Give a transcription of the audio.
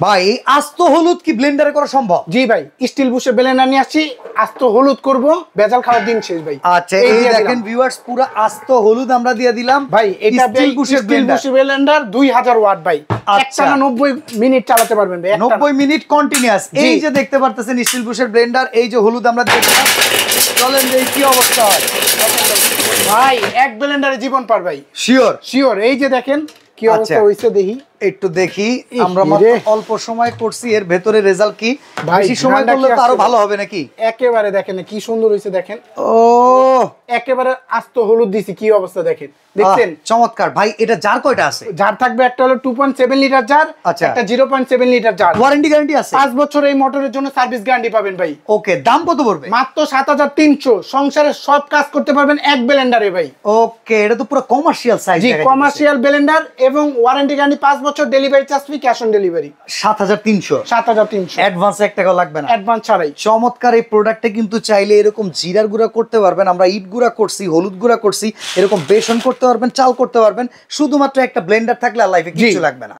ভাই আস্ত হলুদ কি ব্লেন্ডারে করা সম্ভব? জি ভাই, স্টিল বুশে ব্লেন্ডার নিয়ে আসছি, আস্ত হলুদ করব, ভেজাল খাওয়ার দিন শেষ ভাই। আচ্ছা এই দেখেন ভিউয়ার্স, পুরো আস্ত হলুদ আমরা দিয়ে দিলাম ভাই। এটা স্টিল বুশের ব্লেন্ডার 2000 ওয়াট ভাই। একটানা 90 মিনিট চালাতে পারবেন ভাই, 90 মিনিট কন্টিনিউয়াস। এই যে দেখতে পারতেছেন স্টিল বুশের ব্লেন্ডার, এই যে হলুদ আমরা দেখলাম, চলেন এই কি অবস্থা হয় ভাই। এক ব্লেন্ডারে জীবন পার ভাই, শিওর শিওর। এই যে দেখেন কি অবস্থা হইছে, দেখি একটু দেখি। আমরা মাত্র অল্প সময় করছি, এর ভেতরে রেজাল্ট কি? বেশি সময় করলে তো আরো ভালো হবে নাকি? একেবারে দেখেন কি সুন্দর হইছে, দেখেন। ও একেবারে আস্ত হলুদ দিছি, কি অবস্থা দেখেন, দেখছেন? চমৎকার ভাই। এটা জার কয়টা আছে? জার থাকবে একটা হলো 2.7 লিটার জার, একটা 0.7 লিটার জার। ওয়ারেন্টি গ্যারান্টি আছে 5 বছর এই মোটরের জন্য সার্ভিস গ্যারান্টি পাবেন ভাই। ওকে, দাম কত পড়বে? মাত্র 7300। সংসারের সব কাজ করতে পারবেন এক ব্লেন্ডারে ভাই। ওকে, এটা তো পুরো কমার্শিয়াল সাইজ। জি, কমার্শিয়াল ব্লেন্ডার এবং ওয়ারেন্টি গ্যারান্টি 5 বছর, delivery charge free, cash on delivery. 7300 advance 1 টাকা লাগবে না, অ্যাডভান্স ছাড়াই। চমৎকার এই প্রোডাক্টে কিন্তু চাইলে এরকম জিরার গুঁড়া করতে পারবেন, আমরা ইট গুঁড়া করছি, হলুদ গুঁড়া করছি, এরকম বেসন করতে পারবেন, চাল করতে পারবেন। শুধুমাত্র একটা ব্লেন্ডার থাকলে আর লাইফে কিছু লাগবে না।